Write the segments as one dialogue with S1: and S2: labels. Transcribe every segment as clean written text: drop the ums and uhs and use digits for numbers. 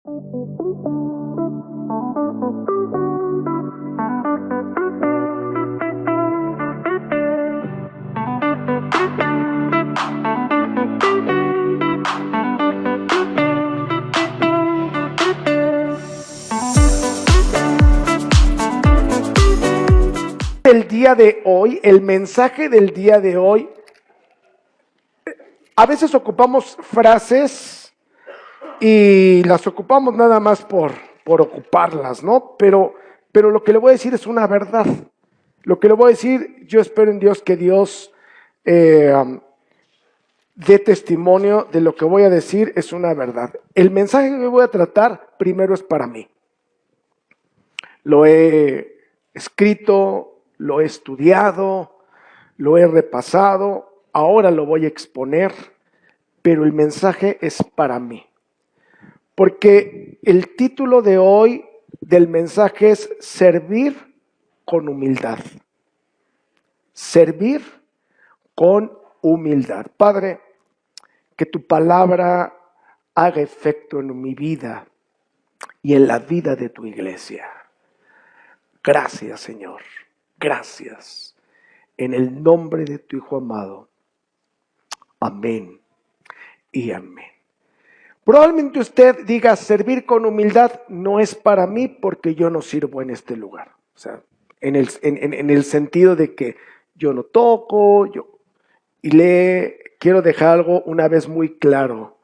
S1: El día de hoy, el mensaje del día de hoy, a veces ocupamos frases y las ocupamos nada más por ocuparlas, ¿no? Pero lo que le voy a decir es una verdad. Lo que le voy a decir, yo espero en Dios que Dios dé testimonio de lo que voy a decir, es una verdad. El mensaje que voy a tratar primero es para mí. Lo he escrito, lo he estudiado, lo he repasado, ahora lo voy a exponer, pero el mensaje es para mí. Porque el título de hoy del mensaje es Servir con humildad. Servir con humildad. Padre, que tu palabra haga efecto en mi vida y en la vida de tu iglesia. Gracias, Señor. Gracias. En el nombre de tu Hijo amado. Amén y amén. Probablemente usted diga, servir con humildad no es para mí porque yo no sirvo en este lugar. O sea, en el sentido de que yo no toco, y le quiero dejar algo una vez muy claro.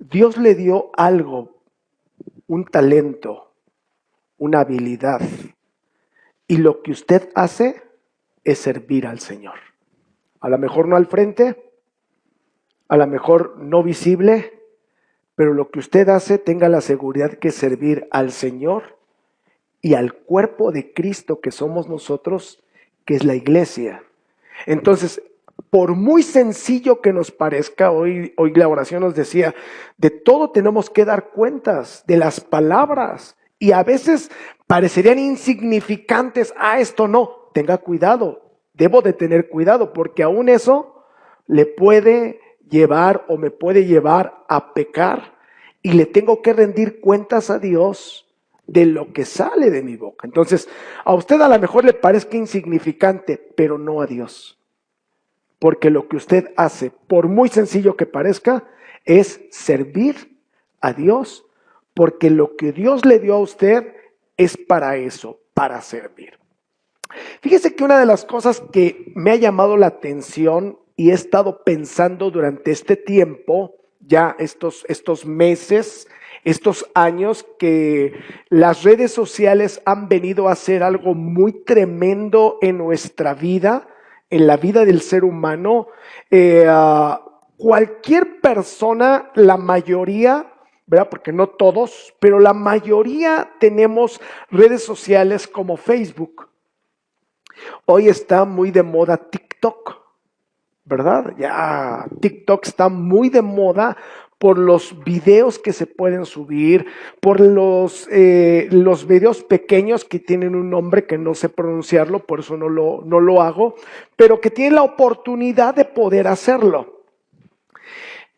S1: Dios le dio algo, un talento, una habilidad. Y lo que usted hace es servir al Señor. A lo mejor no al frente, a lo mejor no visible, pero lo que usted hace, tenga la seguridad que es servir al Señor y al cuerpo de Cristo que somos nosotros, que es la iglesia. Entonces, por muy sencillo que nos parezca, hoy la oración nos decía, de todo tenemos que dar cuentas, de las palabras, y a veces parecerían insignificantes. Esto no, tenga cuidado, debo de tener cuidado, porque aún eso le puede llevar o me puede llevar a pecar, y le tengo que rendir cuentas a Dios de lo que sale de mi boca. Entonces, a usted a lo mejor le parezca insignificante, pero no a Dios. Porque lo que usted hace, por muy sencillo que parezca, es servir a Dios, porque lo que Dios le dio a usted es para eso, para servir. Fíjese que una de las cosas que me ha llamado la atención y he estado pensando durante este tiempo, ya estos meses, estos años, que las redes sociales han venido a hacer algo muy tremendo en nuestra vida, en la vida del ser humano. Cualquier persona, la mayoría, ¿verdad? Porque no todos, pero la mayoría tenemos redes sociales como Facebook. Hoy está muy de moda TikTok, ¿verdad? Ya TikTok está muy de moda por los videos que se pueden subir, por los videos pequeños que tienen un nombre que no sé pronunciarlo, por eso no lo hago, pero que tienen la oportunidad de poder hacerlo.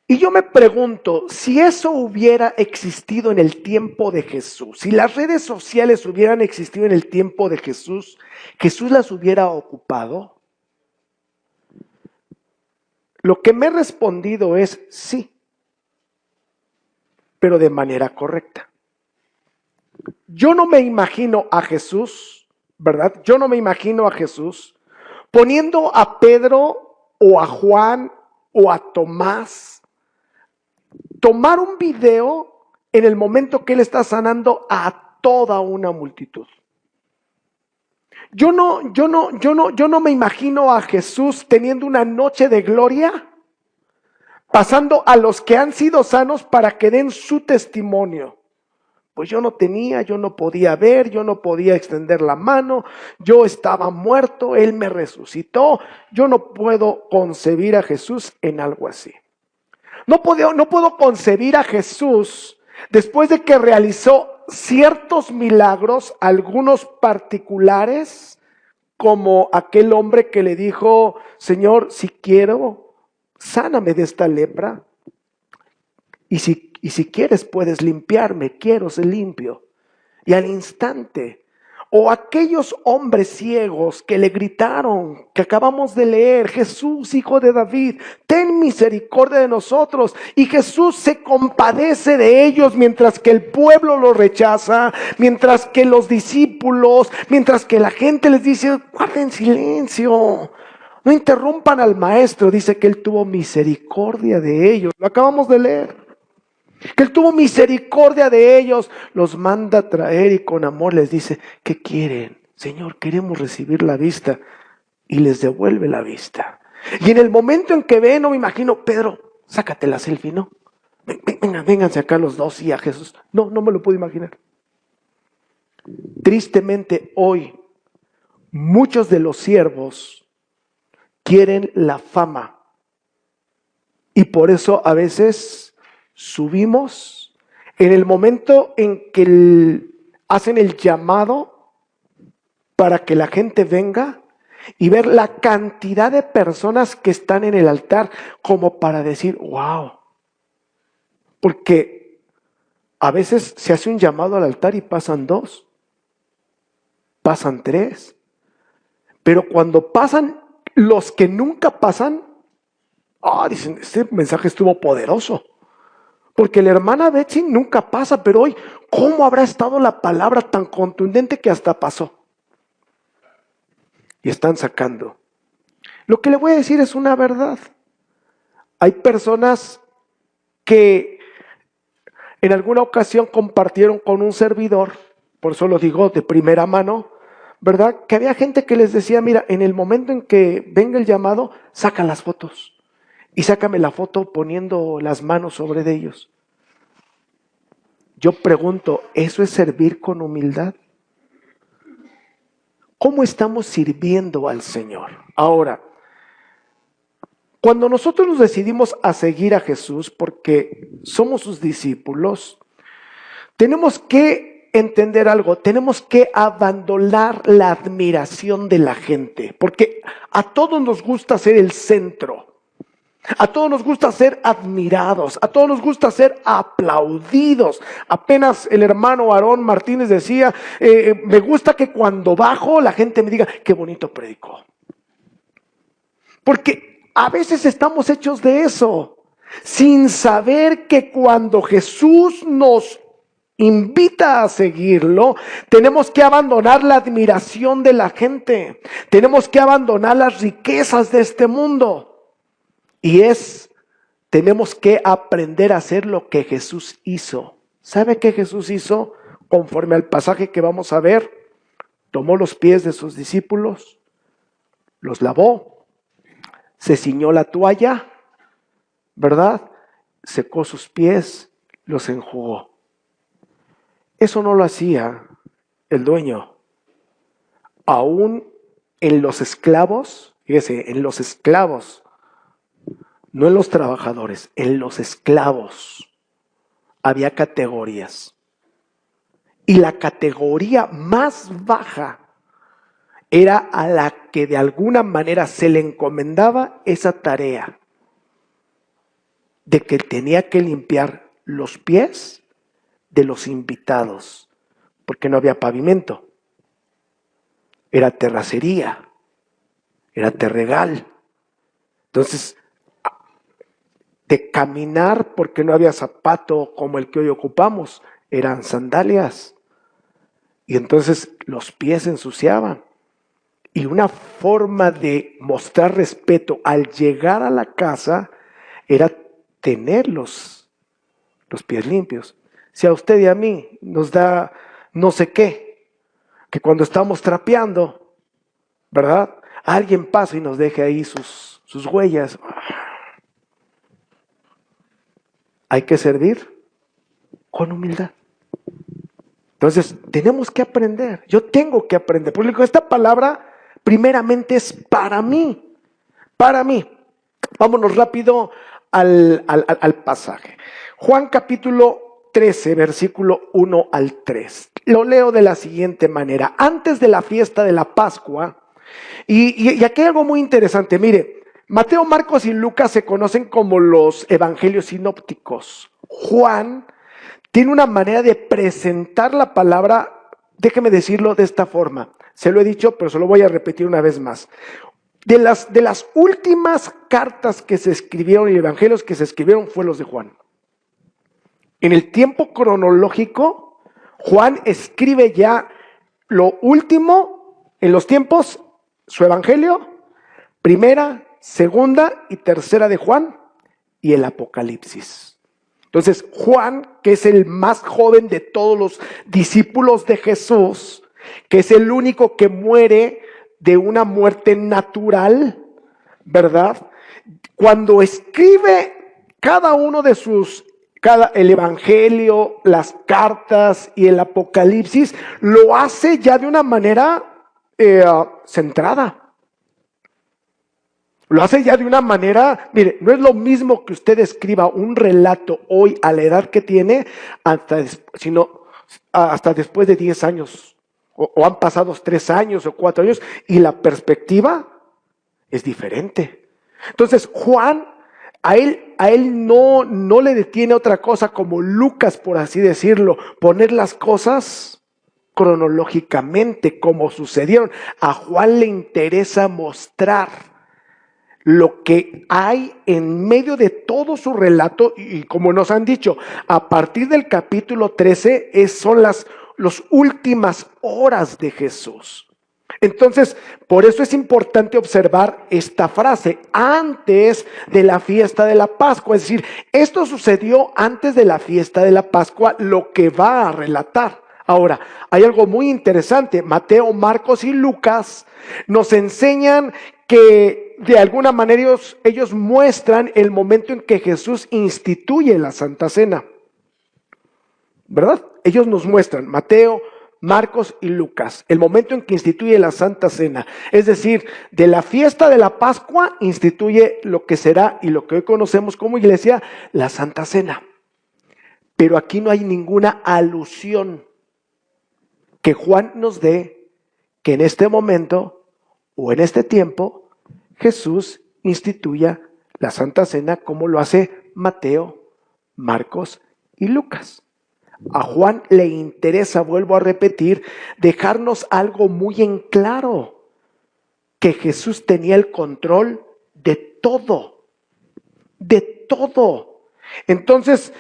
S1: Y yo me pregunto, si eso hubiera existido en el tiempo de Jesús, si las redes sociales hubieran existido en el tiempo de Jesús, ¿Jesús las hubiera ocupado? Lo que me he respondido es sí, pero de manera correcta. Yo no me imagino a Jesús, ¿verdad? Yo no me imagino a Jesús poniendo a Pedro o a Juan o a Tomás tomar un video en el momento que él está sanando a toda una multitud. Yo no me imagino a Jesús teniendo una noche de gloria, pasando a los que han sido sanos para que den su testimonio. Pues yo no podía ver, yo no podía extender la mano, yo estaba muerto, Él me resucitó. Yo no puedo concebir a Jesús en algo así. No puedo concebir a Jesús después de que realizó ciertos milagros, algunos particulares, como aquel hombre que le dijo, Señor, si quiero, sáname de esta lepra. Y y si quieres puedes limpiarme, quiero ser limpio. Y al instante. O aquellos hombres ciegos que le gritaron, que acabamos de leer: Jesús, hijo de David, ten misericordia de nosotros. Y Jesús se compadece de ellos mientras que el pueblo lo rechaza, mientras que los discípulos, mientras que la gente les dice: guarden silencio, no interrumpan al maestro. Dice que él tuvo misericordia de ellos. Lo acabamos de leer. Que él tuvo misericordia de ellos, los manda a traer y con amor les dice: ¿qué quieren? Señor, queremos recibir la vista. Y les devuelve la vista. Y en el momento en que ven, no me imagino: Pedro, sácate la selfie, ¿no? Vénganse acá los dos y a Jesús. No me lo puedo imaginar. Tristemente hoy, muchos de los siervos quieren la fama. Y por eso a veces subimos en el momento en que hacen el llamado para que la gente venga y ver la cantidad de personas que están en el altar, como para decir: wow. Porque a veces se hace un llamado al altar y pasan 2, pasan 3, pero cuando pasan los que nunca pasan, dicen: este mensaje estuvo poderoso. Porque la hermana Betsy nunca pasa, pero hoy, ¿cómo habrá estado la palabra tan contundente que hasta pasó? Y están sacando. Lo que le voy a decir es una verdad. Hay personas que en alguna ocasión compartieron con un servidor, por eso lo digo de primera mano, ¿verdad? Que había gente que les decía: mira, en el momento en que venga el llamado, saca las fotos. Y sácame la foto poniendo las manos sobre de ellos. Yo pregunto, ¿eso es servir con humildad? ¿Cómo estamos sirviendo al Señor? Ahora, cuando nosotros nos decidimos a seguir a Jesús porque somos sus discípulos, tenemos que entender algo, tenemos que abandonar la admiración de la gente, porque a todos nos gusta ser el centro. A todos nos gusta ser admirados, a todos nos gusta ser aplaudidos. Apenas el hermano Aarón Martínez decía: me gusta que cuando bajo la gente me diga: qué bonito predicó. Porque a veces estamos hechos de eso, sin saber que cuando Jesús nos invita a seguirlo, tenemos que abandonar la admiración de la gente, tenemos que abandonar las riquezas de este mundo. Y tenemos que aprender a hacer lo que Jesús hizo. ¿Sabe qué Jesús hizo? Conforme al pasaje que vamos a ver, tomó los pies de sus discípulos, los lavó, se ciñó la toalla, ¿verdad? Secó sus pies, los enjugó. Eso no lo hacía el dueño. Aún en los esclavos, fíjese, en los esclavos, no en los trabajadores, en los esclavos había categorías. Y la categoría más baja era a la que de alguna manera se le encomendaba esa tarea de que tenía que limpiar los pies de los invitados, porque no había pavimento. Era terracería, era terregal. Entonces, de caminar, porque no había zapato como el que hoy ocupamos, eran sandalias. Y entonces los pies se ensuciaban. Y una forma de mostrar respeto al llegar a la casa era tener los pies limpios. Si a usted y a mí nos da no sé qué, que cuando estamos trapeando, ¿verdad? Alguien pasa y nos deje ahí sus huellas. Hay que servir con humildad. Entonces, tenemos que aprender. Yo tengo que aprender. Porque esta palabra, primeramente, es para mí. Para mí. Vámonos rápido al pasaje. Juan capítulo 13, versículo 1 al 3. Lo leo de la siguiente manera. Antes de la fiesta de la Pascua, y aquí hay algo muy interesante. Mire, Mateo, Marcos y Lucas se conocen como los evangelios sinópticos. Juan tiene una manera de presentar la palabra, déjeme decirlo de esta forma. Se lo he dicho, pero se lo voy a repetir una vez más. De las últimas cartas que se escribieron y evangelios que se escribieron fue los de Juan. En el tiempo cronológico, Juan escribe ya lo último en los tiempos, su evangelio, primera, segunda y tercera de Juan y el Apocalipsis. Entonces, Juan, que es el más joven de todos los discípulos de Jesús, que es el único que muere de una muerte natural, ¿verdad? Cuando escribe cada uno de el evangelio, las cartas y el Apocalipsis, lo hace ya de una manera centrada. Lo hace ya de una manera, mire, no es lo mismo que usted escriba un relato hoy a la edad que tiene, hasta después de 10 años, o han pasado 3 años o 4 años, y la perspectiva es diferente. Entonces, Juan, a él no le detiene otra cosa como Lucas, por así decirlo, poner las cosas cronológicamente como sucedieron. A Juan le interesa mostrar lo que hay en medio de todo su relato, y como nos han dicho, a partir del capítulo 13 son las últimas horas de Jesús. Entonces, por eso es importante observar esta frase, antes de la fiesta de la Pascua. Es decir, esto sucedió antes de la fiesta de la Pascua, lo que va a relatar. Ahora, hay algo muy interesante. Mateo, Marcos y Lucas nos enseñan que de alguna manera ellos muestran el momento en que Jesús instituye la Santa Cena, ¿verdad? Ellos nos muestran, Mateo, Marcos y Lucas, el momento en que instituye la Santa Cena. Es decir, de la fiesta de la Pascua instituye lo que será y lo que hoy conocemos como iglesia, la Santa Cena. Pero aquí no hay ninguna alusión que Juan nos dé que en este momento o en este tiempo Jesús instituya la Santa Cena como lo hace Mateo, Marcos y Lucas. A Juan le interesa, vuelvo a repetir, dejarnos algo muy en claro, que Jesús tenía el control de todo, de todo. Entonces,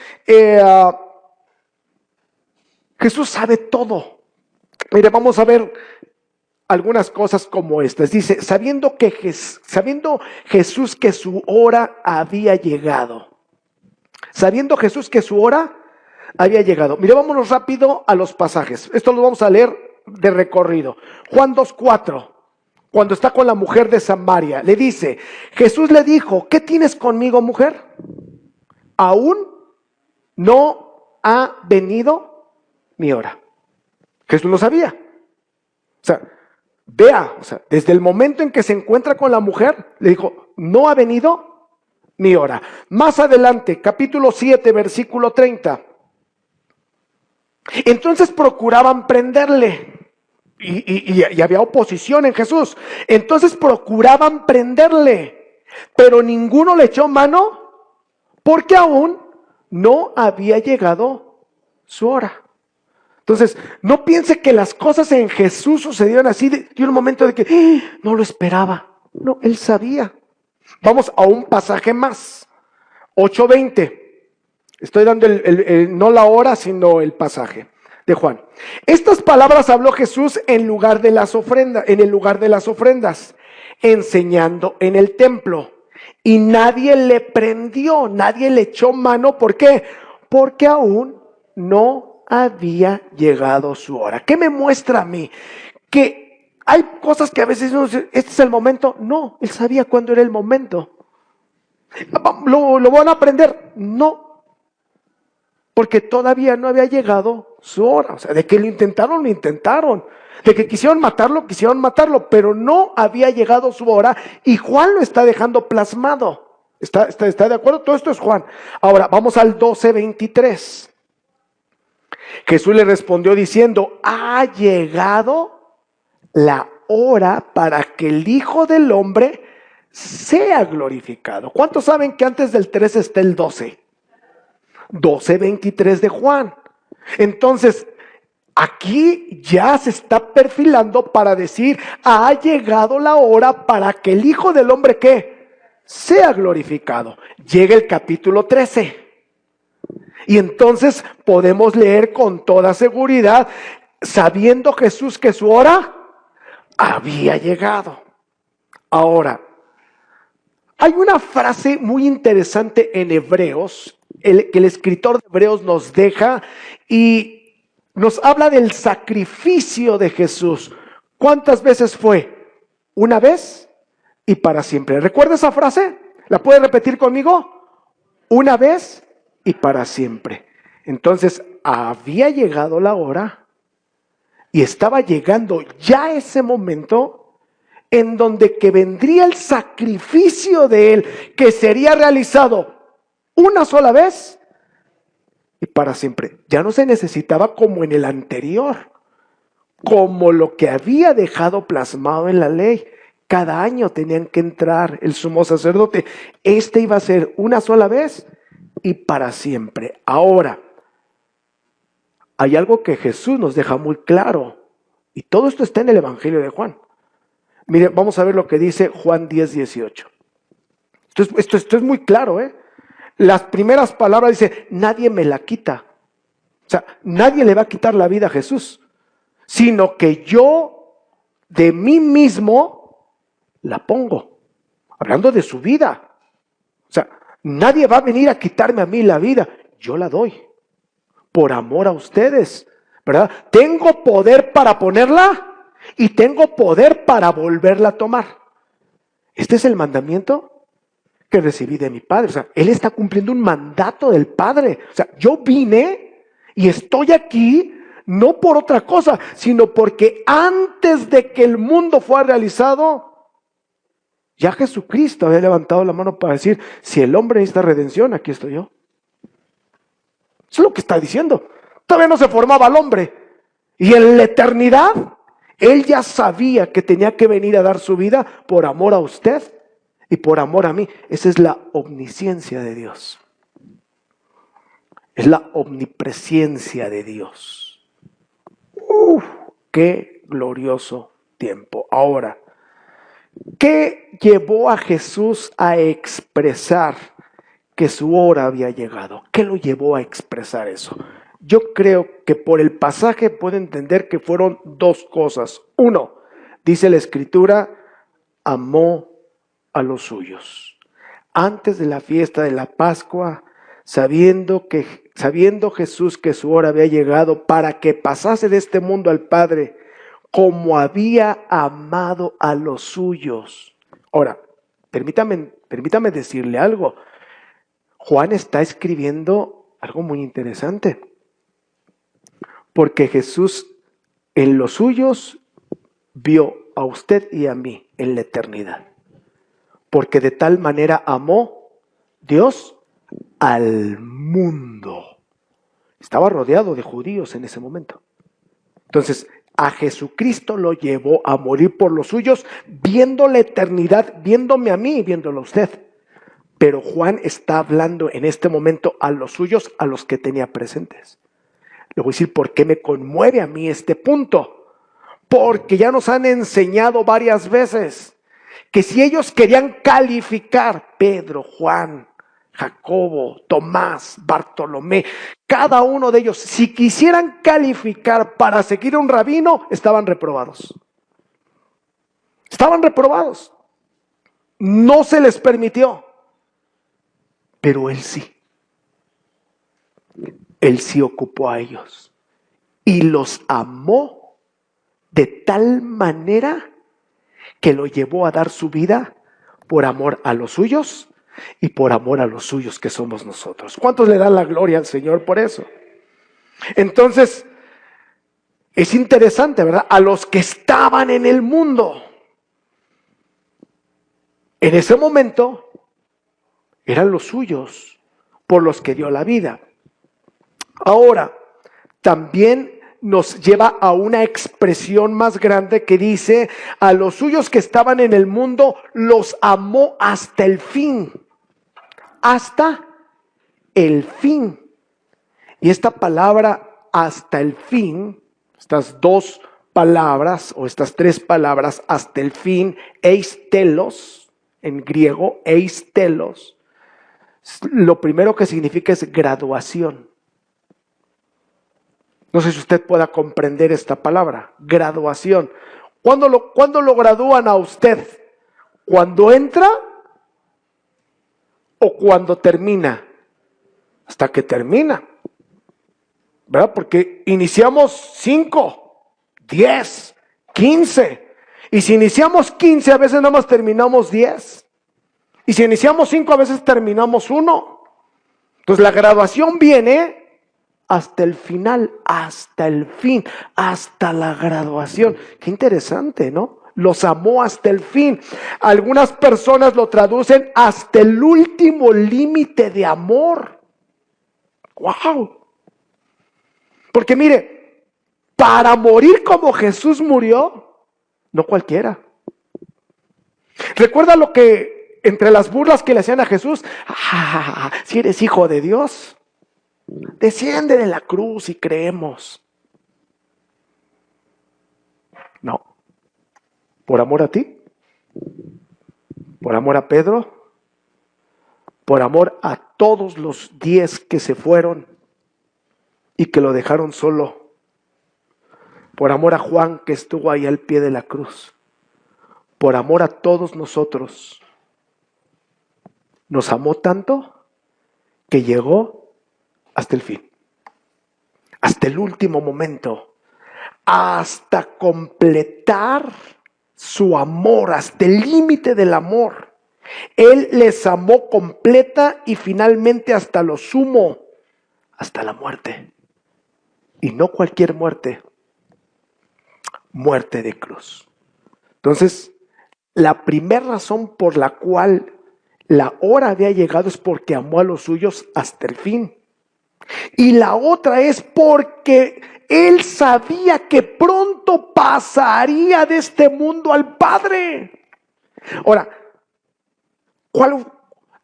S1: Jesús sabe todo. Mire, vamos a ver algunas cosas como estas. Dice, sabiendo Jesús que su hora había llegado. Sabiendo Jesús que su hora había llegado. Mire, vámonos rápido a los pasajes. Esto lo vamos a leer de recorrido. Juan 2:4, cuando está con la mujer de Samaria, le dice, Jesús le dijo, ¿qué tienes conmigo, mujer? Aún no ha venido mi hora. Jesús lo sabía. O sea, desde el momento en que se encuentra con la mujer, le dijo, no ha venido mi hora. Más adelante, capítulo 7, versículo 30. Entonces procuraban prenderle, y había oposición en Jesús. Entonces procuraban prenderle, pero ninguno le echó mano, porque aún no había llegado su hora. Entonces, no piense que las cosas en Jesús sucedieron así de un momento de que no lo esperaba. No, él sabía. Vamos a un pasaje más. 8:20. Estoy dando no la hora, sino el pasaje de Juan. Estas palabras habló Jesús en el lugar de las ofrendas, enseñando en el templo. Y nadie le prendió, nadie le echó mano. ¿Por qué? Porque aún no había llegado su hora. ¿Qué me muestra a mí? Que hay cosas que a veces uno dice, ¿este es el momento? No, él sabía cuándo era el momento. ¿Lo van a aprender? No, porque todavía no había llegado su hora. O sea, de que lo intentaron. De que quisieron matarlo, pero no había llegado su hora, y Juan lo está dejando plasmado. ¿Está de acuerdo? Todo esto es Juan. Ahora, vamos al 12:23. Jesús le respondió diciendo, ha llegado la hora para que el Hijo del Hombre sea glorificado. ¿Cuántos saben que antes del 13 está el 12? 12:23 de Juan. Entonces, aquí ya se está perfilando para decir, ha llegado la hora para que el Hijo del Hombre, ¿qué? Sea glorificado. Llega el capítulo 13. Y entonces podemos leer con toda seguridad, sabiendo Jesús que su hora había llegado. Ahora, hay una frase muy interesante en Hebreos, que el escritor de Hebreos nos deja y nos habla del sacrificio de Jesús. ¿Cuántas veces fue? Una vez y para siempre. ¿Recuerda esa frase? ¿La puede repetir conmigo? Una vez y para siempre. Entonces, había llegado la hora y estaba llegando ya ese momento en donde que vendría el sacrificio de Él, que sería realizado una sola vez y para siempre. Ya no se necesitaba como en el anterior, como lo que había dejado plasmado en la ley. Cada año tenían que entrar el sumo sacerdote. Este iba a ser una sola vez y para siempre. Ahora, hay algo que Jesús nos deja muy claro, y todo esto está en el Evangelio de Juan. Mire, vamos a ver lo que dice Juan 10:18. Esto es muy claro, ¿eh? Las primeras palabras dice, nadie me la quita. O sea, nadie le va a quitar la vida a Jesús, sino que yo de mí mismo la pongo. Hablando de su vida. O sea, nadie va a venir a quitarme a mí la vida. Yo la doy. Por amor a ustedes, ¿verdad? Tengo poder para ponerla y tengo poder para volverla a tomar. Este es el mandamiento que recibí de mi Padre. O sea, Él está cumpliendo un mandato del Padre. O sea, yo vine y estoy aquí no por otra cosa, sino porque antes de que el mundo fuera realizado, ya Jesucristo había levantado la mano para decir, si el hombre necesita redención, aquí estoy yo. Eso es lo que está diciendo. Todavía no se formaba el hombre. Y en la eternidad, Él ya sabía que tenía que venir a dar su vida por amor a usted y por amor a mí. Esa es la omnisciencia de Dios. Es la omnipresencia de Dios. ¡Qué glorioso tiempo! Ahora, ¿qué llevó a Jesús a expresar que su hora había llegado? ¿Qué lo llevó a expresar eso? Yo creo que por el pasaje puedo entender que fueron dos cosas. Uno, dice la Escritura, amó a los suyos. Antes de la fiesta de la Pascua, sabiendo Jesús que su hora había llegado para que pasase de este mundo al Padre, como había amado a los suyos. Ahora, permítame decirle algo. Juan está escribiendo algo muy interesante. Porque Jesús en los suyos vio a usted y a mí en la eternidad. Porque de tal manera amó Dios al mundo. Estaba rodeado de judíos en ese momento. Entonces, a Jesucristo lo llevó a morir por los suyos, viendo la eternidad, viéndome a mí y viéndolo a usted. Pero Juan está hablando en este momento a los suyos, a los que tenía presentes. Le voy a decir por qué me conmueve a mí este punto. Porque ya nos han enseñado varias veces que si ellos querían calificar, Pedro, Juan, Jacobo, Tomás, Bartolomé, cada uno de ellos, si quisieran calificar para seguir a un rabino, estaban reprobados. Estaban reprobados. No se les permitió. Pero él sí. Él sí ocupó a ellos y los amó de tal manera que lo llevó a dar su vida por amor a los suyos y por amor a los suyos que somos nosotros. ¿Cuántos le dan la gloria al Señor por eso? Entonces, es interesante, ¿verdad? A los que estaban en el mundo, en ese momento, eran los suyos por los que dio la vida. Ahora, también nos lleva a una expresión más grande que dice, a los suyos que estaban en el mundo, los amó hasta el fin. Hasta el fin. Y esta palabra hasta el fin, estas dos palabras o estas tres palabras, hasta el fin, eistelos, en griego, eistelos, lo primero que significa es graduación. No sé si usted pueda comprender esta palabra, graduación. ¿Cuándo lo gradúan a usted? ¿Cuando entra o cuando termina? Hasta que termina, ¿verdad? Porque iniciamos 5, 10, 15. Y si iniciamos 15, a veces nada más terminamos 10. Y si iniciamos 5, a veces terminamos 1. Entonces la graduación viene hasta el final, hasta el fin, hasta la graduación. Qué interesante, ¿no? Los amó hasta el fin. Algunas personas lo traducen hasta el último límite de amor. ¡Wow! Porque mire, para morir como Jesús murió, no cualquiera. ¿Recuerda lo que entre las burlas que le hacían a Jesús? Si eres hijo de Dios, desciende de la cruz y creemos. No. ¿Por amor a ti? ¿Por amor a Pedro? ¿Por amor a todos los 10 que se fueron y que lo dejaron solo? ¿Por amor a Juan que estuvo ahí al pie de la cruz? ¿Por amor a todos nosotros? Nos amó tanto que llegó hasta el fin, hasta el último momento, hasta completar su amor, hasta el límite del amor. Él les amó completa y finalmente hasta lo sumo, hasta la muerte. Y no cualquier muerte, muerte de cruz. Entonces, la primera razón por la cual la hora había llegado es porque amó a los suyos hasta el fin. Y la otra es porque Él sabía que pronto pasaría de este mundo al Padre. Ahora,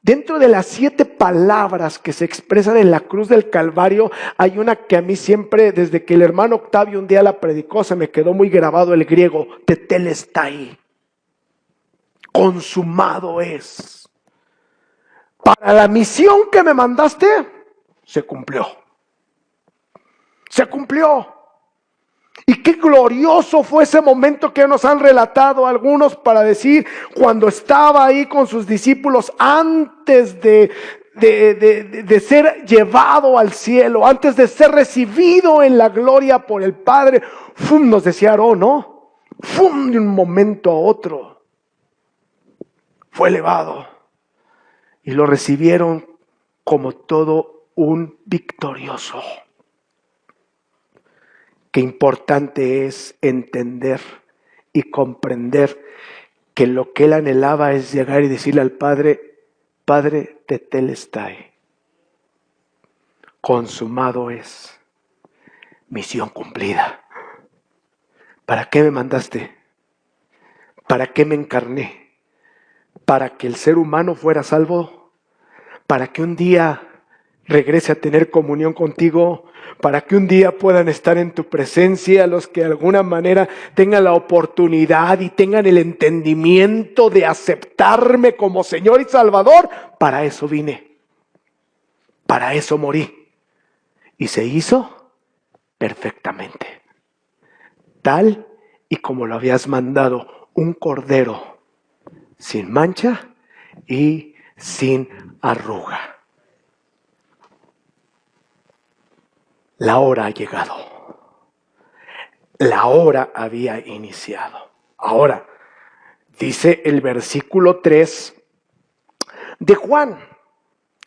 S1: dentro de las 7 palabras que se expresan en la cruz del Calvario, hay una que a mí siempre, desde que el hermano Octavio un día la predicó, se me quedó muy grabado el griego, tetelestai. Consumado es. Para la misión que me mandaste, se cumplió. Se cumplió. Y qué glorioso fue ese momento que nos han relatado algunos para decir cuando estaba ahí con sus discípulos antes de ser llevado al cielo, antes de ser recibido en la gloria por el Padre. ¡Fum! Nos decía Aarón, ¿no? ¡Fum! De un momento a otro fue elevado y lo recibieron como todo un victorioso. Qué importante es entender y comprender que lo que él anhelaba es llegar y decirle al Padre, Padre, tetelestai, consumado es, misión cumplida. ¿Para qué me mandaste? ¿Para qué me encarné? ¿Para que el ser humano fuera salvo? ¿Para que un día regrese a tener comunión contigo? ¿Para que un día puedan estar en tu presencia los que de alguna manera tengan la oportunidad y tengan el entendimiento de aceptarme como Señor y Salvador? Para eso vine, para eso morí, y se hizo perfectamente, tal y como lo habías mandado, un cordero sin mancha y sin arruga. La hora ha llegado. La hora había iniciado. Ahora, dice el versículo 3 de Juan,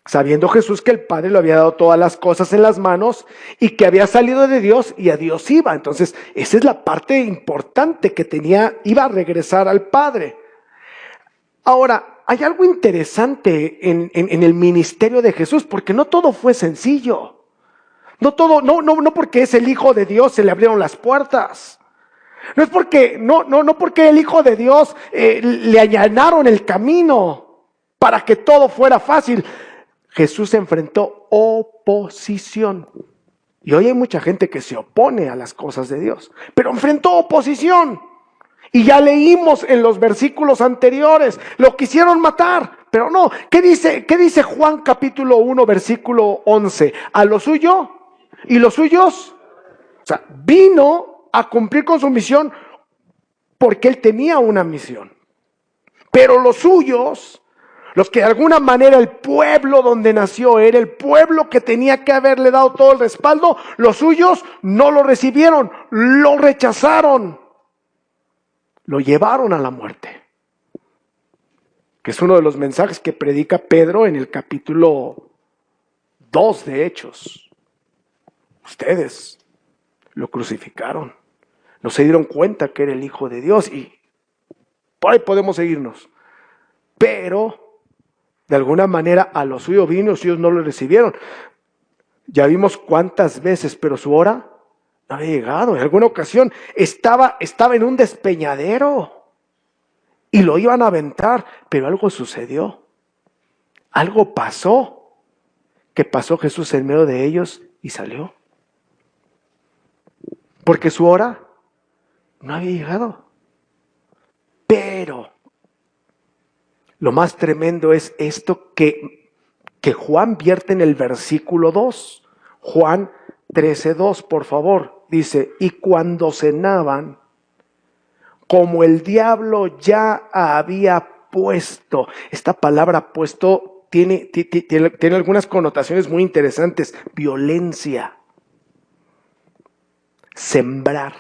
S1: sabiendo Jesús que el Padre le había dado todas las cosas en las manos y que había salido de Dios y a Dios iba. Entonces, esa es la parte importante que iba a regresar al Padre. Ahora, hay algo interesante en el ministerio de Jesús, porque no todo fue sencillo. No porque es el Hijo de Dios se le abrieron las puertas. No porque el Hijo de Dios le allanaron el camino para que todo fuera fácil. Jesús enfrentó oposición. Y hoy hay mucha gente que se opone a las cosas de Dios, pero enfrentó oposición. Y ya leímos en los versículos anteriores, lo quisieron matar, pero no. ¿Qué dice Juan capítulo 1, versículo 11? A lo suyo, y los suyos, o sea, vino a cumplir con su misión porque él tenía una misión. Pero los suyos, los que de alguna manera el pueblo donde nació era el pueblo que tenía que haberle dado todo el respaldo, los suyos no lo recibieron, lo rechazaron, lo llevaron a la muerte. Que es uno de los mensajes que predica Pedro en el capítulo 2 de Hechos. Ustedes lo crucificaron, no se dieron cuenta que era el Hijo de Dios y por ahí podemos seguirnos. Pero de alguna manera a los suyos vino, los suyos no lo recibieron. Ya vimos cuántas veces, pero su hora no había llegado. En alguna ocasión estaba en un despeñadero y lo iban a aventar, pero algo sucedió. Algo pasó, que pasó Jesús en medio de ellos y salió. Porque su hora no había llegado. Pero lo más tremendo es esto que Juan vierte en el versículo 2. Juan 13:2, por favor. Dice, y cuando cenaban, como el diablo ya había puesto. Esta palabra puesto tiene algunas connotaciones muy interesantes. Violencia. Sembrar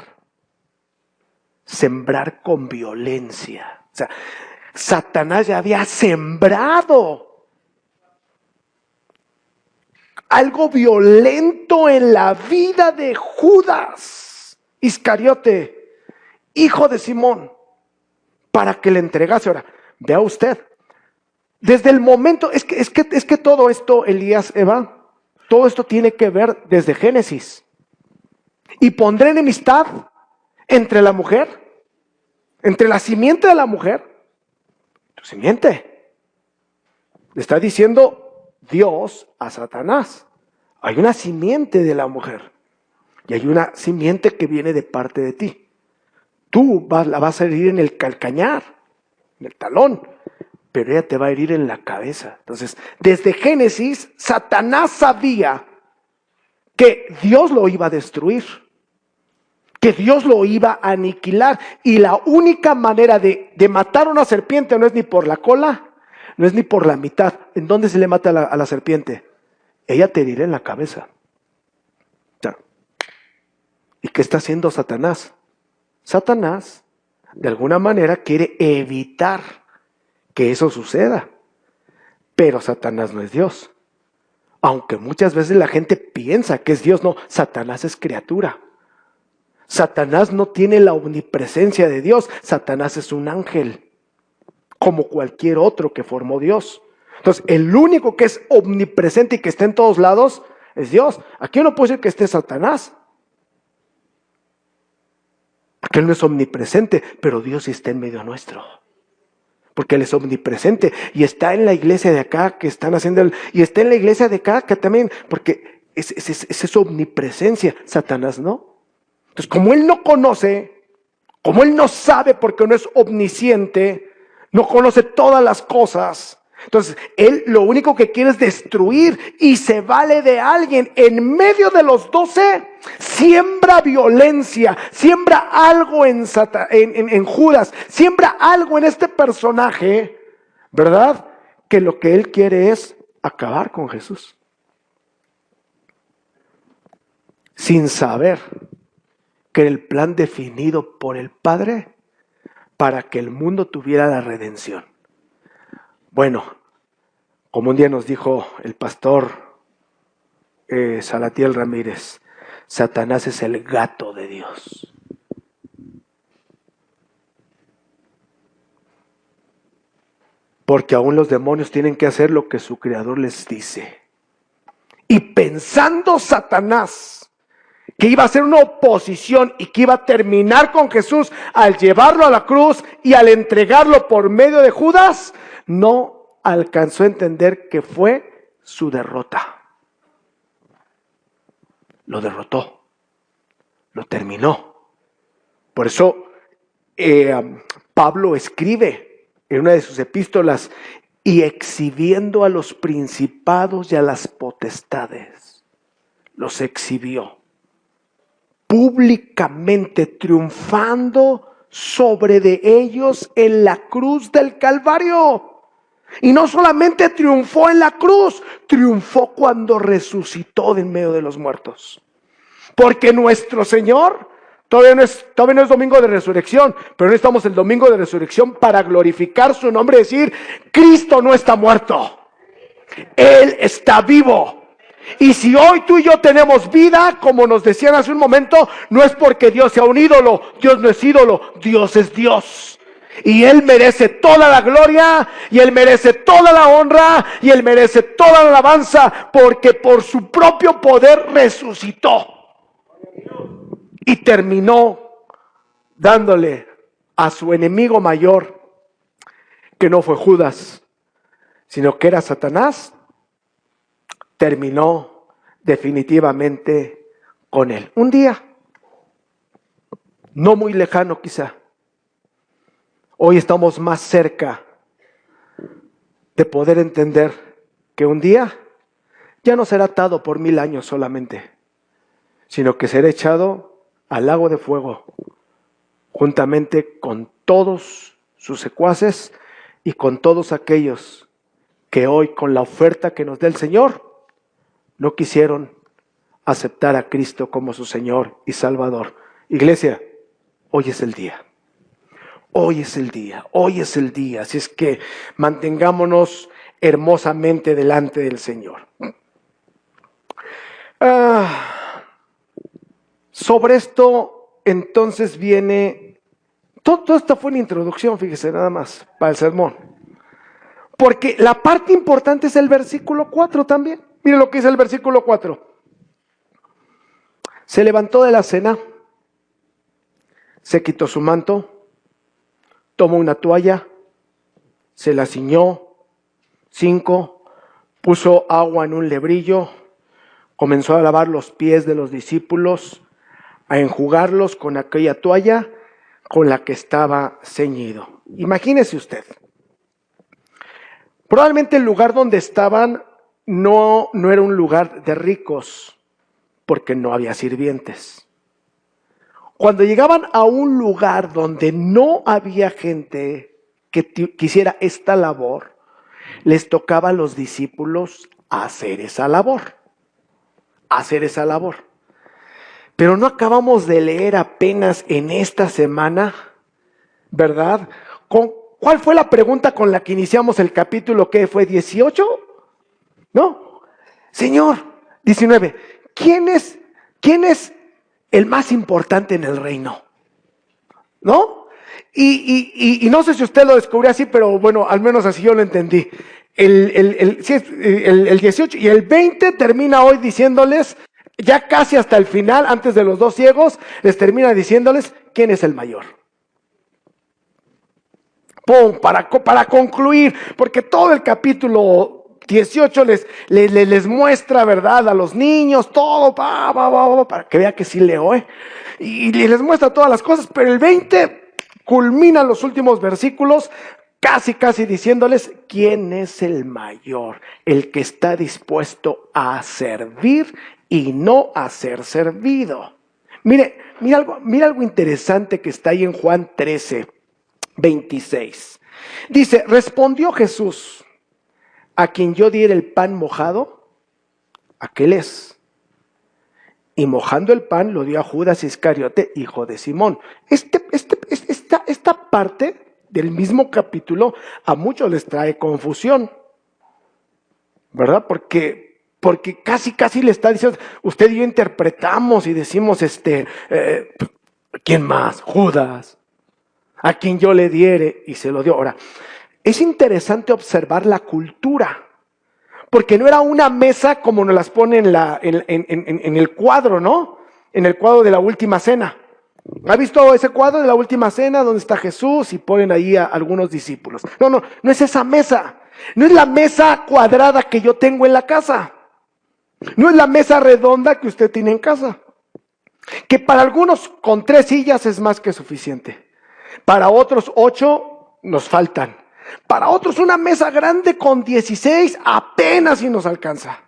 S1: con violencia. O sea, Satanás ya había sembrado algo violento en la vida de Judas Iscariote, hijo de Simón, para que le entregase. Ahora, vea usted, desde el momento, es que todo esto, Elías, Eva, todo esto tiene que ver desde Génesis. Y pondré enemistad entre la mujer, entre la simiente de la mujer, tu simiente. Le está diciendo Dios a Satanás. Hay una simiente de la mujer y hay una simiente que viene de parte de ti. Tú la vas a herir en el calcañar, en el talón, pero ella te va a herir en la cabeza. Entonces, desde Génesis, Satanás sabía que Dios lo iba a destruir, que Dios lo iba a aniquilar. Y la única manera de matar a una serpiente no es ni por la cola, no es ni por la mitad. ¿En dónde se le mata a la serpiente? Ella te herirá en la cabeza. ¿Y qué está haciendo Satanás? Satanás, de alguna manera, quiere evitar que eso suceda. Pero Satanás no es Dios. Aunque muchas veces la gente piensa que es Dios, no, Satanás es criatura. Satanás no tiene la omnipresencia de Dios. Satanás es un ángel, como cualquier otro que formó Dios. Entonces, el único que es omnipresente y que está en todos lados es Dios. Aquí no puede ser que esté Satanás. Aquel no es omnipresente, pero Dios sí está en medio nuestro. Porque Él es omnipresente y está en la iglesia de acá que están haciendo, y está en la iglesia de acá que también, porque esa es omnipresencia. Satanás no. Entonces, como Él no conoce, como Él no sabe porque no es omnisciente, no conoce todas las cosas, entonces Él lo único que quiere es destruir y se vale de alguien. En medio de los 12, siembra violencia, siembra algo en Judas, siembra algo en este personaje, ¿verdad? Que lo que Él quiere es acabar con Jesús. Sin saber que era el plan definido por el Padre para que el mundo tuviera la redención. Bueno, como un día nos dijo el pastor Salatiel Ramírez, Satanás es el gato de Dios. Porque aún los demonios tienen que hacer lo que su creador les dice. Y pensando Satanás que iba a ser una oposición y que iba a terminar con Jesús al llevarlo a la cruz y al entregarlo por medio de Judas, no alcanzó a entender que fue su derrota. lo derrotó, lo terminó. Por eso Pablo escribe en una de sus epístolas: y exhibiendo a los principados y a las potestades, los exhibió públicamente, triunfando sobre de ellos en la cruz del Calvario. Y no solamente triunfó en la cruz, triunfó cuando resucitó de en medio de los muertos. Porque nuestro Señor todavía no es domingo de resurrección, pero no estamos el domingo de resurrección para glorificar su nombre y decir: Cristo no está muerto, Él está vivo. Y si hoy tú y yo tenemos vida, como nos decían hace un momento, no es porque Dios sea un ídolo. Dios no es ídolo, Dios es Dios. Y Él merece toda la gloria, y Él merece toda la honra, y Él merece toda la alabanza, porque por su propio poder resucitó y terminó dándole a su enemigo mayor, que no fue Judas, sino que era Satanás. Terminó definitivamente con él. Un día, no muy lejano quizá, hoy estamos más cerca de poder entender que un día ya no será atado por 1000 años solamente, sino que será echado al lago de fuego, juntamente con todos sus secuaces y con todos aquellos que hoy, con la oferta que nos da el Señor, no quisieron aceptar a Cristo como su Señor y Salvador. Iglesia, hoy es el día. Hoy es el día. Hoy es el día. Así es que mantengámonos hermosamente delante del Señor. Sobre esto, entonces viene... Todo esto fue una introducción, fíjese, nada más, para el sermón. Porque la parte importante es el versículo 4 también. Mire lo que dice el versículo 4. Se levantó de la cena, se quitó su manto, tomó una toalla, se la ciñó. 5, puso agua en un lebrillo, comenzó a lavar los pies de los discípulos, a enjugarlos con aquella toalla con la que estaba ceñido. Imagínese usted. Probablemente el lugar donde estaban no era un lugar de ricos, porque no había sirvientes. Cuando llegaban a un lugar donde no había gente que quisiera esta labor, les tocaba a los discípulos hacer esa labor. Pero no acabamos de leer apenas en esta semana, ¿verdad? ¿Cuál fue la pregunta con la que iniciamos el capítulo? ¿Qué fue? ¿18? No. Señor, 19. ¿Quién es el más importante en el reino? ¿No? Y no sé si usted lo descubrió así, pero bueno, al menos así yo lo entendí. El 18 y el 20 termina hoy diciéndoles, ya casi hasta el final, antes de los 2 ciegos, les termina diciéndoles quién es el mayor. ¡Pum! Para concluir, porque todo el capítulo 18 les muestra, ¿verdad? A los niños, todo, para que vea que sí leo, y les muestra todas las cosas, pero el 20 culmina los últimos versículos, casi diciéndoles quién es el mayor, el que está dispuesto a servir y no a ser servido. Mira algo interesante que está ahí en Juan 13, 26. Dice: respondió Jesús: a quien yo diera el pan mojado, aquel es. Y mojando el pan lo dio a Judas Iscariote, hijo de Simón. Esta parte del mismo capítulo a muchos les trae confusión, ¿verdad? Porque casi le está diciendo, usted y yo interpretamos y decimos, ¿quién más? Judas, a quien yo le diere, y se lo dio. Ahora, es interesante observar la cultura, porque no era una mesa como nos las pone en el cuadro, ¿no? En el cuadro de la última cena. ¿Ha visto ese cuadro de la última cena donde está Jesús y ponen ahí a algunos discípulos? No es esa mesa. No es la mesa cuadrada que yo tengo en la casa. No es la mesa redonda que usted tiene en casa, que para algunos con 3 sillas es más que suficiente. Para otros 8 nos faltan. Para otros una mesa grande con 16 apenas si nos alcanza.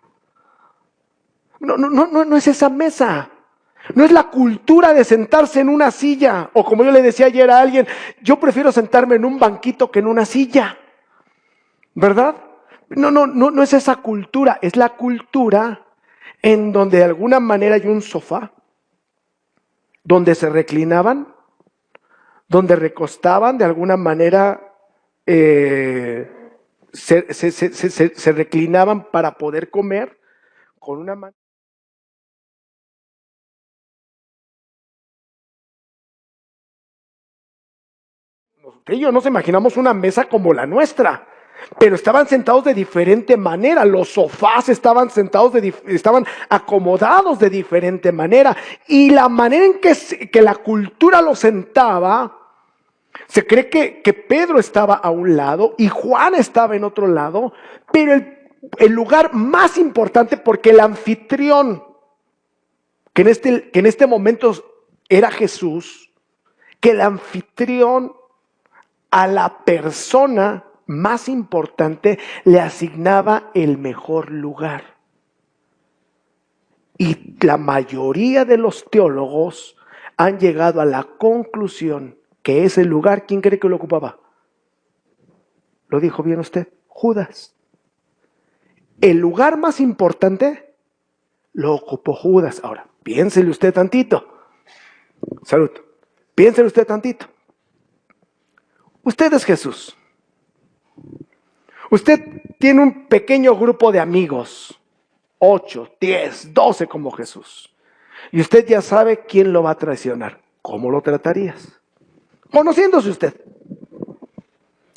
S1: No es esa mesa. No es la cultura de sentarse en una silla. O como yo le decía ayer a alguien, yo prefiero sentarme en un banquito que en una silla. ¿Verdad? No es esa cultura. Es la cultura en donde de alguna manera hay un sofá, donde se reclinaban, donde recostaban, de alguna manera se reclinaban para poder comer con una mano. Ellos nos imaginamos una mesa como la nuestra, pero estaban sentados de diferente manera. Los sofás estaban estaban acomodados de diferente manera, y la manera en que la cultura los sentaba, se cree que Pedro estaba a un lado y Juan estaba en otro lado, pero el lugar más importante, porque el anfitrión, que en este momento era Jesús, que el anfitrión a la persona más importante le asignaba el mejor lugar. Y la mayoría de los teólogos han llegado a la conclusión que ese lugar, ¿quién cree que lo ocupaba? ¿Lo dijo bien usted? Judas. El lugar más importante lo ocupó Judas. Ahora, piénsele usted tantito. Salud. Piénsele usted tantito. Usted es Jesús. Usted tiene un pequeño grupo de amigos, 8, 10, 12 como Jesús. Y usted ya sabe quién lo va a traicionar. ¿Cómo lo tratarías? Conociéndose usted.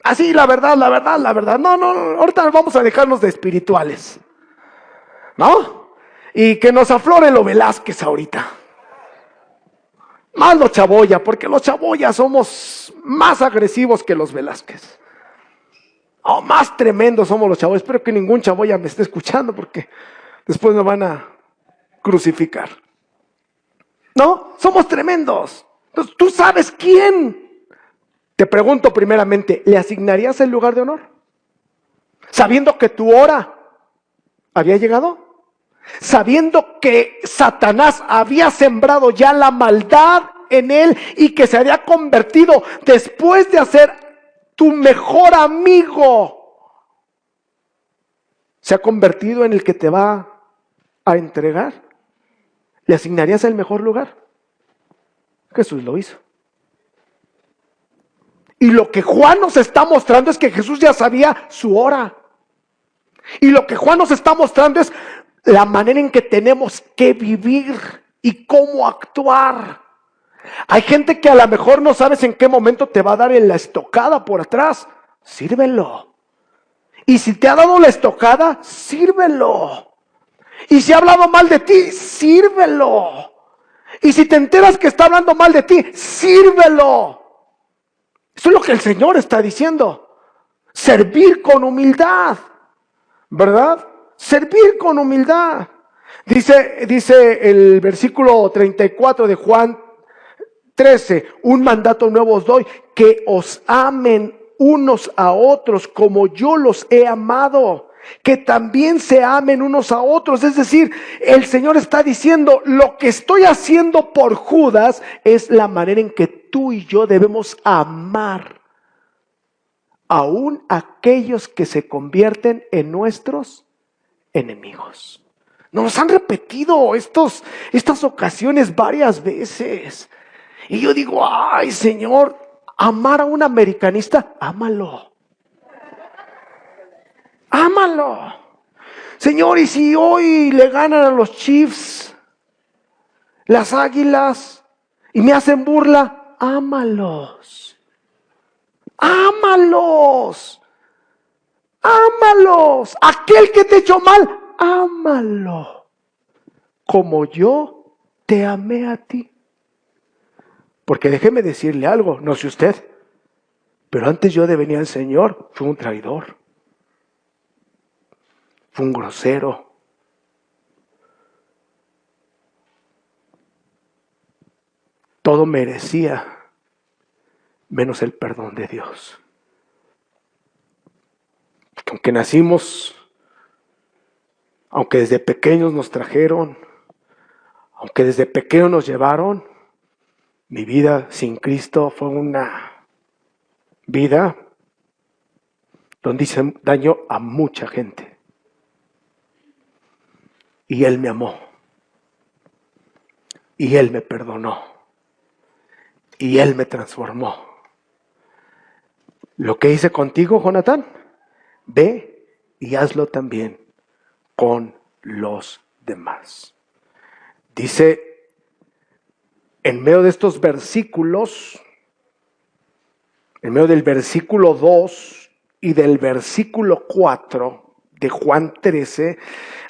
S1: Así, la verdad. No, ahorita vamos a dejarnos de espirituales, ¿no? Y que nos aflore lo Velázquez ahorita. Más los Chaboya, porque los Chaboya somos más agresivos que los Velázquez. Oh, más tremendos somos los Chaboya. Espero que ningún Chaboya me esté escuchando, porque después me van a crucificar. No, somos tremendos. Entonces, ¿tú sabes quién? Te pregunto primeramente, ¿le asignarías el lugar de honor? Sabiendo que tu hora había llegado. Sabiendo que Satanás había sembrado ya la maldad en él y que se había convertido, después de ser tu mejor amigo, se ha convertido en el que te va a entregar. ¿Le asignarías el mejor lugar? Jesús lo hizo. Y lo que Juan nos está mostrando es que Jesús ya sabía su hora. Y lo que Juan nos está mostrando es la manera en que tenemos que vivir y cómo actuar. Hay gente que a lo mejor no sabes en qué momento te va a dar en la estocada por atrás. Sírvelo. Y si te ha dado la estocada, sírvelo. Y si ha hablado mal de ti, sírvelo. Y si te enteras que está hablando mal de ti, sírvelo. Eso es lo que el Señor está diciendo. Servir con humildad, ¿verdad? Servir con humildad. Dice el versículo 34 de Juan 13, un mandato nuevo os doy, que os amen unos a otros como yo los he amado, que también se amen unos a otros. Es decir, el Señor está diciendo, lo que estoy haciendo por Judas es la manera en que tú y yo debemos amar aún aquellos que se convierten en nuestros enemigos. Nos han repetido estas ocasiones varias veces. Y yo digo, ay Señor, amar a un americanista, ámalo. Ámalo. Señor, y si hoy le ganan a los Chiefs, las Águilas, y me hacen burla, ámalos. Ámalos. Ámalos. Aquel que te echó mal, ámalo. Como yo te amé a ti. Porque déjeme decirle algo, no sé usted, pero antes yo de venir al Señor, fui un traidor. Fui un grosero. todo merecía menos el perdón de Dios. Aunque nacimos, aunque desde pequeños nos trajeron, aunque desde pequeños nos llevaron, mi vida sin Cristo fue una vida donde hice daño a mucha gente. Y Él me amó. Y Él me perdonó. Y Él me transformó. Lo que hice contigo, Jonatán, ve y hazlo también con los demás. Dice, en medio de estos versículos, en medio del versículo 2 y del versículo 4 de Juan 13,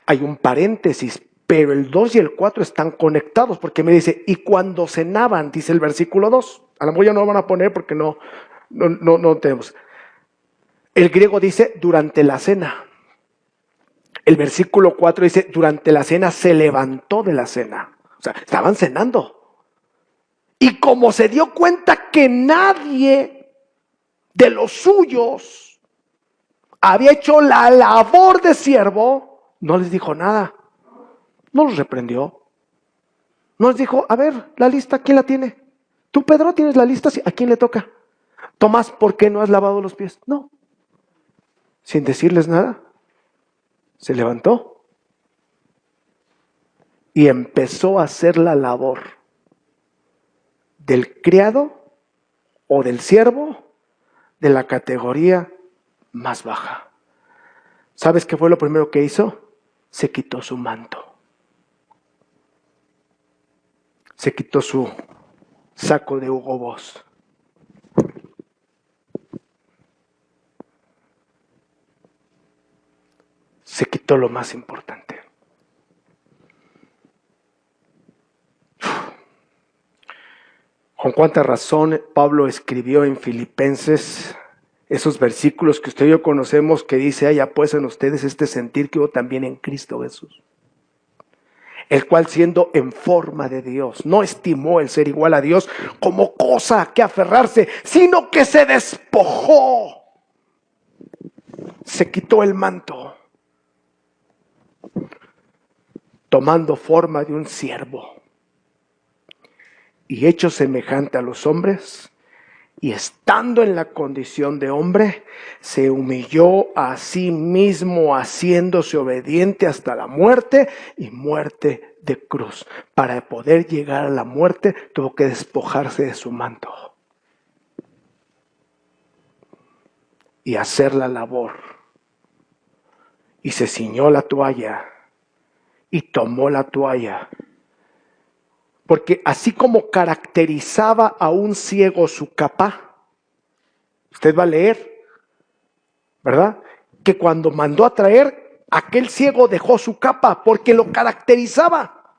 S1: hay un paréntesis, pero el 2 y el 4 están conectados, porque me dice, y cuando cenaban, dice el versículo 2, a lo mejor ya no lo van a poner porque no tenemos. El griego dice, durante la cena. El versículo 4 dice, durante la cena se levantó de la cena. O sea, estaban cenando. Y como se dio cuenta que nadie de los suyos había hecho la labor de siervo, no les dijo nada. No los reprendió. No les dijo, a ver, la lista, ¿quién la tiene? Tú, Pedro, tienes la lista, ¿a quién le toca? Tomás, ¿por qué no has lavado los pies? No. Sin decirles nada, se levantó y empezó a hacer la labor del criado o del siervo de la categoría más baja. ¿Sabes qué fue lo primero que hizo? Se quitó su manto. Se quitó su saco de Hugo Boss. Se quitó lo más importante. Con cuánta razón Pablo escribió en Filipenses esos versículos que usted y yo conocemos, que dice, haya pues en ustedes este sentir que hubo también en Cristo Jesús, el cual siendo en forma de Dios, no estimó el ser igual a Dios como cosa a que aferrarse, sino que se despojó, se quitó el manto, tomando forma de un siervo, y hecho semejante a los hombres, y estando en la condición de hombre, se humilló a sí mismo, haciéndose obediente hasta la muerte, y muerte de cruz. Para poder llegar a la muerte, tuvo que despojarse de su manto y hacer la labor. Y se ciñó la toalla y tomó la toalla. Porque así como caracterizaba a un ciego su capa, usted va a leer, ¿verdad? Que cuando mandó a traer, aquel ciego dejó su capa porque lo caracterizaba.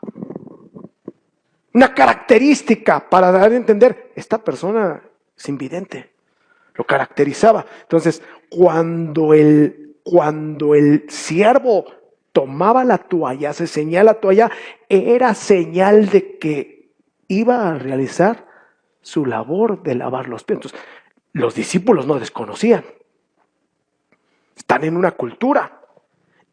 S1: Una característica para dar a entender, esta persona es invidente. Lo caracterizaba. Entonces, cuando el siervo tomaba la toalla, se ceñía la toalla, era señal de que iba a realizar su labor de lavar los pies. Entonces, los discípulos no desconocían. Están en una cultura.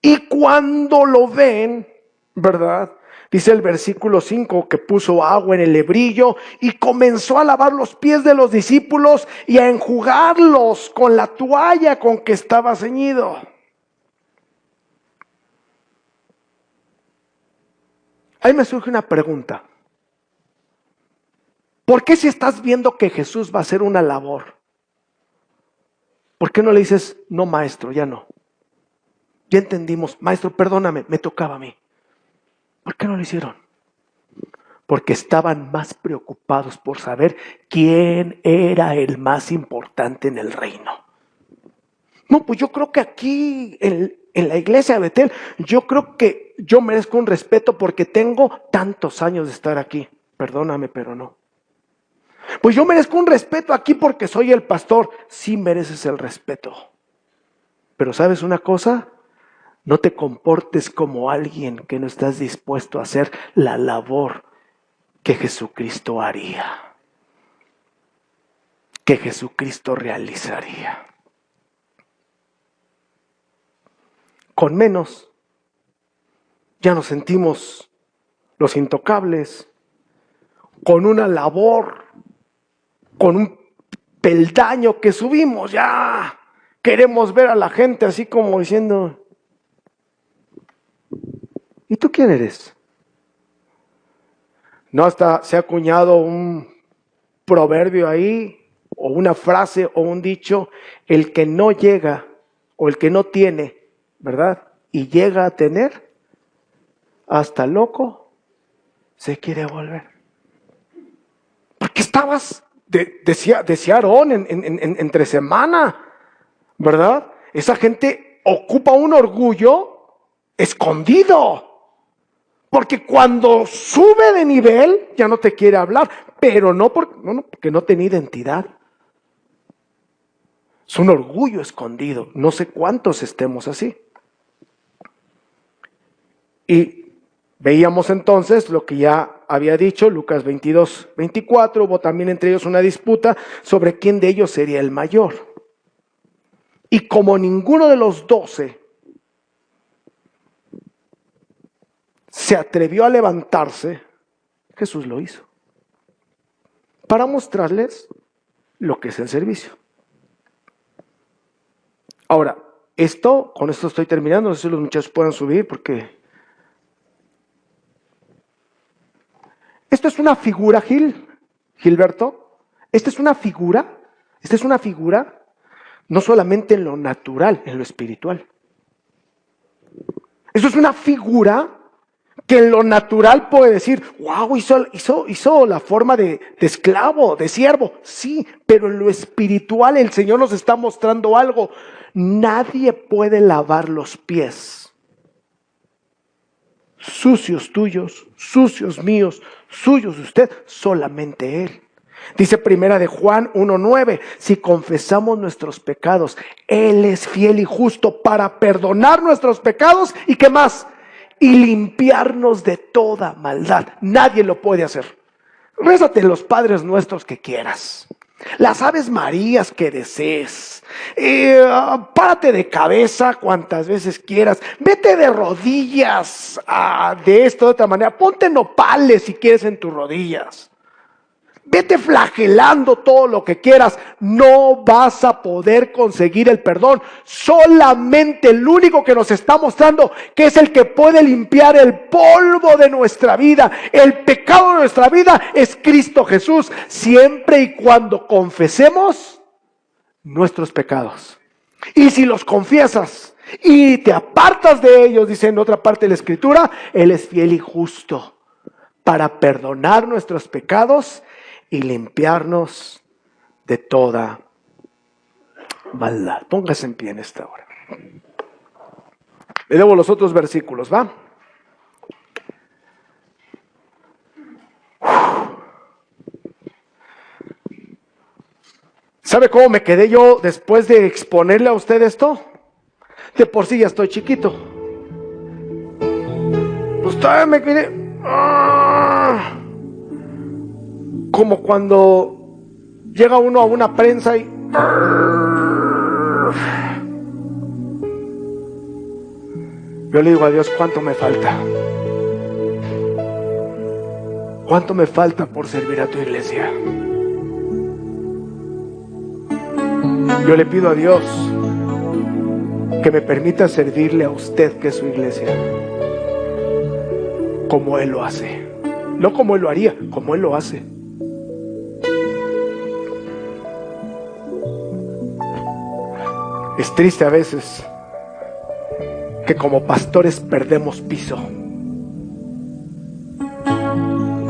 S1: Y cuando lo ven, ¿verdad? Dice el versículo 5 que puso agua en el lebrillo y comenzó a lavar los pies de los discípulos y a enjugarlos con la toalla con que estaba ceñido. Ahí me surge una pregunta. ¿Por qué si estás viendo que Jesús va a hacer una labor? ¿Por qué no le dices, no maestro, ya no? Ya entendimos, maestro, perdóname, me tocaba a mí. ¿Por qué no lo hicieron? Porque estaban más preocupados por saber quién era el más importante en el reino. No, pues yo creo que aquí en la iglesia de Betel, yo creo que yo merezco un respeto porque tengo tantos años de estar aquí. Perdóname, pero no. Pues yo merezco un respeto aquí porque soy el pastor. Sí mereces el respeto. Pero ¿sabes una cosa? No te comportes como alguien que no estás dispuesto a hacer la labor que Jesucristo haría, que Jesucristo realizaría. Con menos, ya nos sentimos los intocables, con una labor, con un peldaño que subimos, ya queremos ver a la gente así como diciendo, ¿y tú quién eres? No, hasta se ha acuñado un proverbio ahí, o una frase, o un dicho: el que no llega, o el que no tiene, ¿verdad?, y llega a tener, hasta loco se quiere volver. Porque estabas, decía Aarón, entre semana, ¿verdad? Esa gente ocupa un orgullo escondido. Porque cuando sube de nivel, ya no te quiere hablar, pero no porque no tiene identidad. Es un orgullo escondido. No sé cuántos estemos así. Y veíamos entonces lo que ya había dicho, Lucas 22, 24, hubo también entre ellos una disputa sobre quién de ellos sería el mayor. Y como ninguno de los 12 se atrevió a levantarse, Jesús lo hizo, para mostrarles lo que es el servicio. Ahora, con esto estoy terminando, no sé si los muchachos puedan subir porque... Esto es una figura, Gilberto. Esta es una figura no solamente en lo natural, en lo espiritual. Esto es una figura que en lo natural puede decir, wow, hizo la forma de esclavo, de siervo. Sí, pero en lo espiritual el Señor nos está mostrando algo. Nadie puede lavar los pies. Sucios tuyos, sucios míos, suyos de usted, solamente Él. Dice Primera de Juan 1:9, si confesamos nuestros pecados, Él es fiel y justo para perdonar nuestros pecados y ¿qué más? Y limpiarnos de toda maldad. Nadie lo puede hacer. Rézate los Padres Nuestros que quieras, las Aves Marías que desees, párate de cabeza cuantas veces quieras, vete de rodillas de esta de otra manera, ponte nopales si quieres en tus rodillas, vete flagelando todo lo que quieras, no vas a poder conseguir el perdón. Solamente el único que nos está mostrando que es el que puede limpiar el polvo de nuestra vida, el pecado de nuestra vida, es Cristo Jesús, siempre y cuando confesemos nuestros pecados. Y si los confiesas y te apartas de ellos, dice en otra parte de la Escritura, Él es fiel y justo para perdonar nuestros pecados y limpiarnos de toda maldad. Póngase en pie en esta hora. Le debo los otros versículos, ¿va? ¿Sabe cómo me quedé yo después de exponerle a usted esto? De por sí ya estoy chiquito. Pues todavía me quedé... como cuando llega uno a una prensa y... yo le digo a Dios, ¿cuánto me falta? ¿Cuánto me falta por servir a tu iglesia? Yo le pido a Dios que me permita servirle a usted, que es su iglesia, como Él lo hace. No como Él lo haría, como Él lo hace. Es triste a veces que como pastores perdemos piso.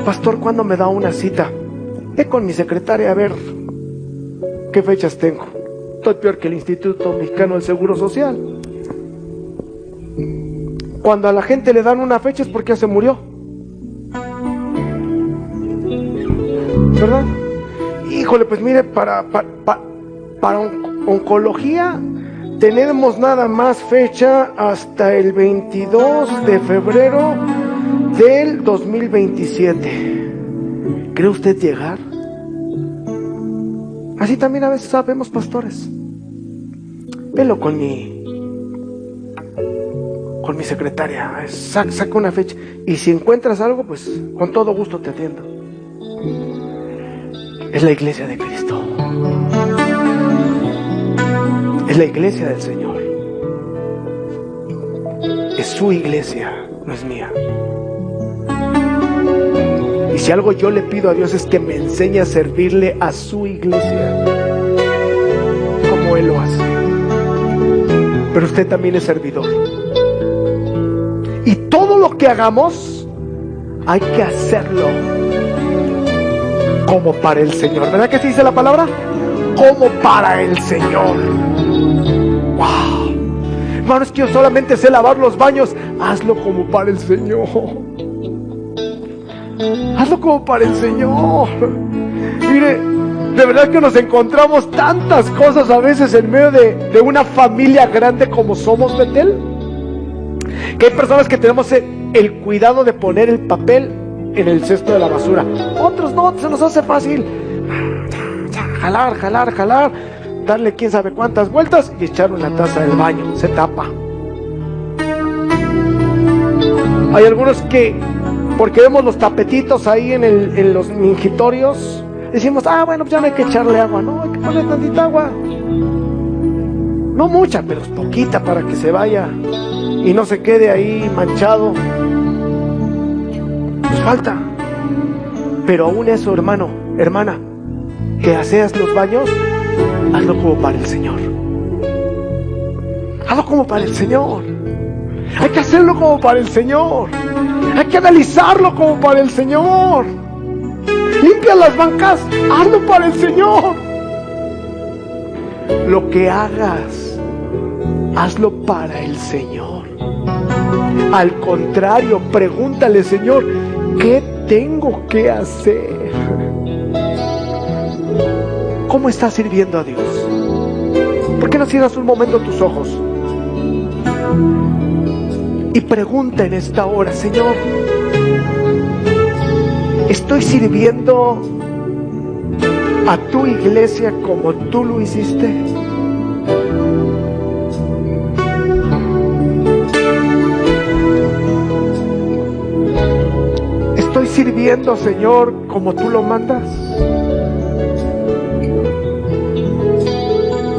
S1: Pastor, ¿cuándo me da una cita? Ve con mi secretaria a ver qué fechas tengo. Estoy peor que el Instituto Mexicano del Seguro Social. Cuando a la gente le dan una fecha es porque ya se murió, ¿verdad? Híjole, pues mire, para oncología tenemos nada más fecha hasta el 22 de febrero del 2027. ¿Cree usted llegar? Así también a veces sabemos, pastores. Velo con mi secretaria. Saca una fecha. Y si encuentras algo, pues con todo gusto te atiendo. Es la iglesia de Cristo. Es la iglesia del Señor. Es su iglesia, no es mía. Y si algo yo le pido a Dios es que me enseñe a servirle a su iglesia, como Él lo hace. Pero usted también es servidor. Y todo lo que hagamos, hay que hacerlo como para el Señor. ¿Verdad que se dice la palabra? Como para el Señor. ¡Wow! Hermano, es que yo solamente sé lavar los baños. Hazlo como para el Señor. Hazlo como para el Señor. Mire, de verdad que nos encontramos tantas cosas a veces en medio de una familia grande como somos, Betel, que hay personas que tenemos el cuidado de poner el papel en el cesto de la basura. Otros no, se nos hace fácil jalar, darle quién sabe cuántas vueltas y echar una taza del baño, se tapa. Hay algunos que, porque vemos los tapetitos ahí en los mingitorios, decimos, bueno, pues ya no hay que echarle agua. No, hay que ponerle tantita agua. No mucha, pero poquita para que se vaya y no se quede ahí manchado. Pues falta. Pero aún eso, hermano, hermana, que aseas los baños, hazlo como para el Señor. Hazlo como para el Señor. Hay que hacerlo como para el Señor. Hay que analizarlo como para el Señor. Limpia las bancas, hazlo para el Señor. Lo que hagas, hazlo para el Señor. Al contrario, pregúntale, Señor, ¿qué tengo que hacer? ¿Cómo estás sirviendo a Dios? ¿Por qué no cierras un momento tus ojos? Y pregunta en esta hora, Señor, ¿estoy sirviendo a tu iglesia como tú lo hiciste? ¿Estoy sirviendo, Señor, como tú lo mandas?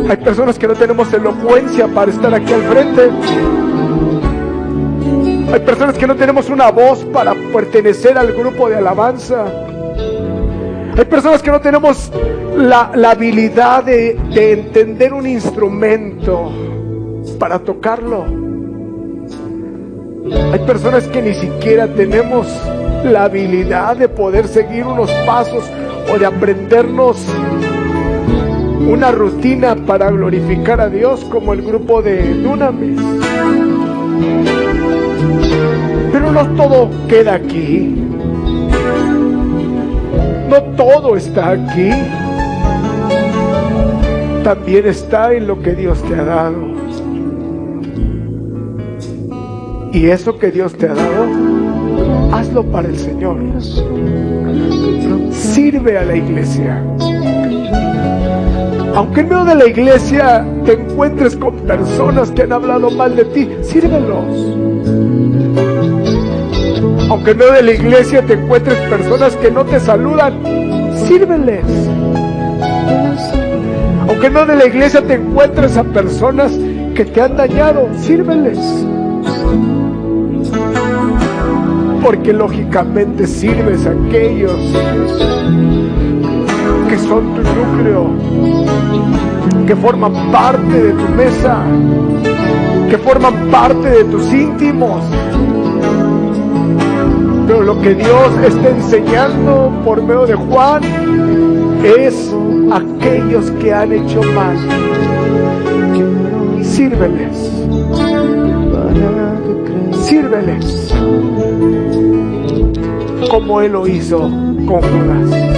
S1: Hay personas que no tenemos elocuencia para estar aquí al frente. Hay personas que no tenemos una voz para pertenecer al grupo de alabanza. Hay personas que no tenemos la habilidad de entender un instrumento para tocarlo. Hay personas que ni siquiera tenemos la habilidad de poder seguir unos pasos o de aprendernos una rutina para glorificar a Dios, como el grupo de Dunamis. Pero no todo queda aquí. No todo está aquí. También está en lo que Dios te ha dado. Y eso que Dios te ha dado, hazlo para el Señor. Sirve a la iglesia. Aunque en medio de la iglesia te encuentres con personas que han hablado mal de ti, sírvelos. Aunque en medio de la iglesia te encuentres personas que no te saludan, sírveles. Aunque en medio de la iglesia te encuentres a personas que te han dañado, sírveles. Porque lógicamente sirves a aquellos que son tu núcleo, que forman parte de tu mesa, que forman parte de tus íntimos. Pero lo que Dios está enseñando por medio de Juan es aquellos que han hecho mal. Sírveles. Sírveles como Él lo hizo con Judas.